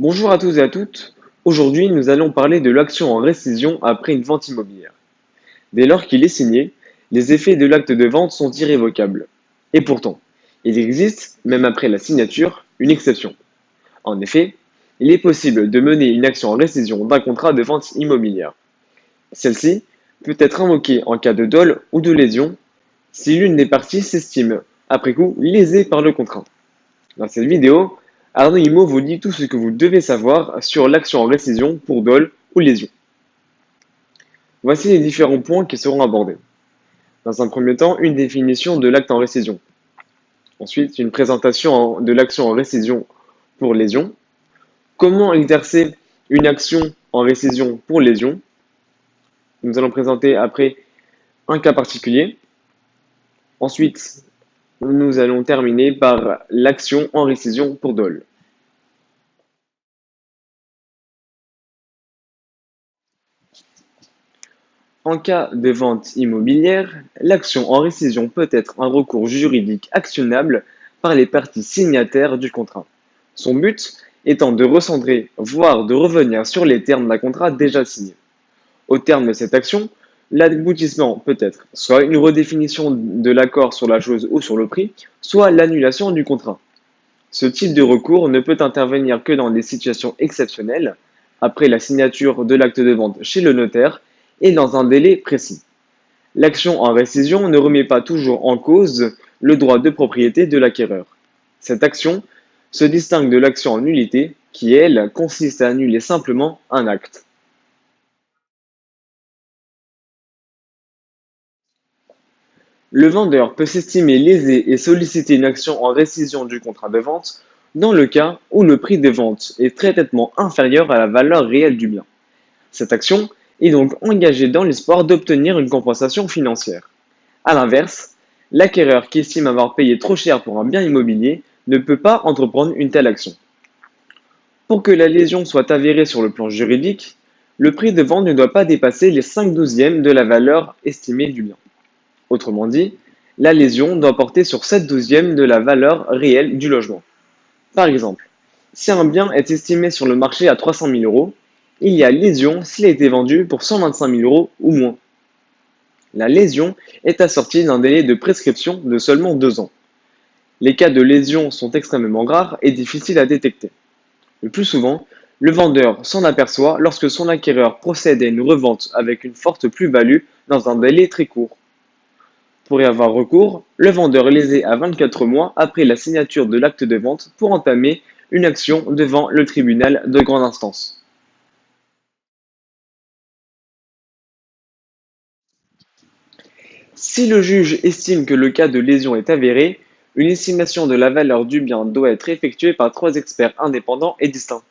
Bonjour à tous et à toutes. Aujourd'hui, nous allons parler de l'action en récision après une vente immobilière. Dès lors qu'il est signé, les effets de l'acte de vente sont irrévocables. Et pourtant, il existe, même après la signature, une exception. En effet, il est possible de mener une action en récision d'un contrat de vente immobilière. Celle-ci peut être invoquée en cas de dol ou de lésion si l'une des parties s'estime, après coup, lésée par le contrat. Dans cette vidéo, Arnaud Imo vous dit tout ce que vous devez savoir sur l'action en récision pour dol ou lésion. Voici les différents points qui seront abordés. Dans un premier temps, une définition de l'acte en récision. Ensuite, une présentation de l'action en récision pour lésion. Comment exercer une action en récision pour lésion. Nous allons présenter après un cas particulier. Ensuite, nous allons terminer par l'action en récision pour dol. En cas de vente immobilière, l'action en récision peut être un recours juridique actionnable par les parties signataires du contrat. Son but étant de recentrer, voire de revenir sur les termes d'un contrat déjà signé. Au terme de cette action, l'aboutissement peut être soit une redéfinition de l'accord sur la chose ou sur le prix, soit l'annulation du contrat. Ce type de recours ne peut intervenir que dans des situations exceptionnelles, après la signature de l'acte de vente chez le notaire et dans un délai précis. L'action en récision ne remet pas toujours en cause le droit de propriété de l'acquéreur. Cette action se distingue de l'action en nullité qui, elle, consiste à annuler simplement un acte. Le vendeur peut s'estimer lésé et solliciter une action en récision du contrat de vente dans le cas où le prix de vente est très nettement inférieur à la valeur réelle du bien. Cette action est donc engagée dans l'espoir d'obtenir une compensation financière. A l'inverse, l'acquéreur qui estime avoir payé trop cher pour un bien immobilier ne peut pas entreprendre une telle action. Pour que la lésion soit avérée sur le plan juridique, le prix de vente ne doit pas dépasser les 5/12 de la valeur estimée du bien. Autrement dit, la lésion doit porter sur 7/12 de la valeur réelle du logement. Par exemple, si un bien est estimé sur le marché à 300 000 euros, il y a lésion s'il a été vendu pour 125 000 euros ou moins. La lésion est assortie d'un délai de prescription de seulement 2 ans. Les cas de lésion sont extrêmement rares et difficiles à détecter. Le plus souvent, le vendeur s'en aperçoit lorsque son acquéreur procède à une revente avec une forte plus-value dans un délai très court. Pour y avoir recours, le vendeur lésé a 24 mois après la signature de l'acte de vente pour entamer une action devant le tribunal de grande instance. Si le juge estime que le cas de lésion est avéré, une estimation de la valeur du bien doit être effectuée par 3 experts indépendants et distincts.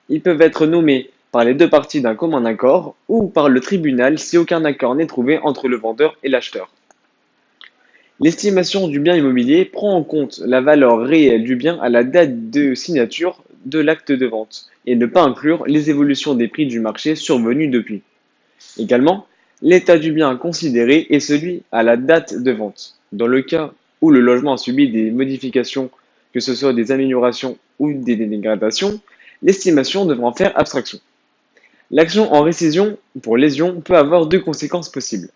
Ils peuvent être nommés par les deux parties d'un commun accord ou par le tribunal si aucun accord n'est trouvé entre le vendeur et l'acheteur. L'estimation du bien immobilier prend en compte la valeur réelle du bien à la date de signature de l'acte de vente et ne pas inclure les évolutions des prix du marché survenus depuis. Également, l'état du bien considéré est celui à la date de vente. Dans le cas où le logement a subi des modifications, que ce soit des améliorations ou des dégradations, l'estimation devra en faire abstraction. L'action en récision pour lésion peut avoir deux conséquences possibles: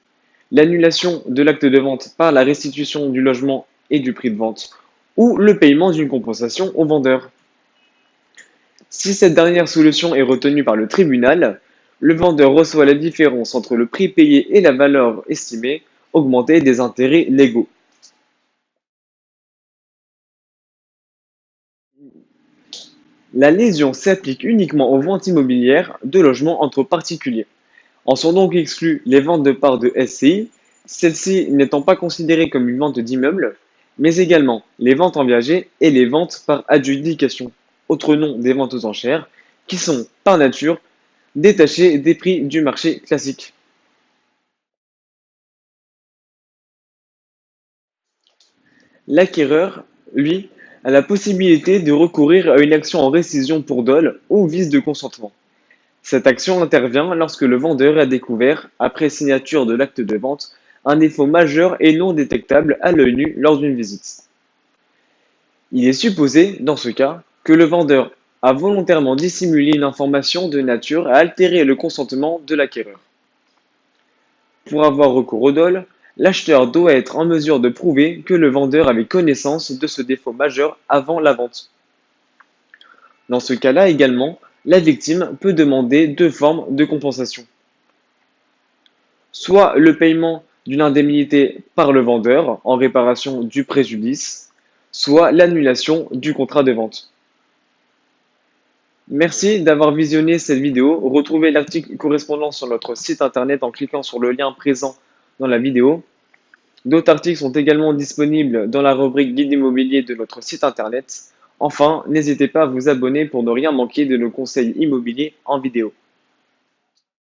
l'annulation de l'acte de vente par la restitution du logement et du prix de vente, ou le paiement d'une compensation au vendeur. Si cette dernière solution est retenue par le tribunal, le vendeur reçoit la différence entre le prix payé et la valeur estimée, augmentée des intérêts légaux. La lésion s'applique uniquement aux ventes immobilières de logements entre particuliers. En sont donc exclues les ventes de parts de SCI, celles-ci n'étant pas considérées comme une vente d'immeuble, mais également les ventes en viager et les ventes par adjudication, autre nom des ventes aux enchères, qui sont, par nature, détachées des prix du marché classique. L'acquéreur, lui, a la possibilité de recourir à une action en récision pour dol ou vice de consentement. Cette action intervient lorsque le vendeur a découvert, après signature de l'acte de vente, un défaut majeur et non détectable à l'œil nu lors d'une visite. Il est supposé, dans ce cas, que le vendeur a volontairement dissimulé une information de nature à altérer le consentement de l'acquéreur. Pour avoir recours au dol, l'acheteur doit être en mesure de prouver que le vendeur avait connaissance de ce défaut majeur avant la vente. Dans ce cas-là également, la victime peut demander deux formes de compensation. Soit le paiement d'une indemnité par le vendeur en réparation du préjudice, soit l'annulation du contrat de vente. Merci d'avoir visionné cette vidéo. Retrouvez l'article correspondant sur notre site internet en cliquant sur le lien présent dans la vidéo. D'autres articles sont également disponibles dans la rubrique guide immobilier de notre site internet. Enfin, n'hésitez pas à vous abonner pour ne rien manquer de nos conseils immobiliers en vidéo.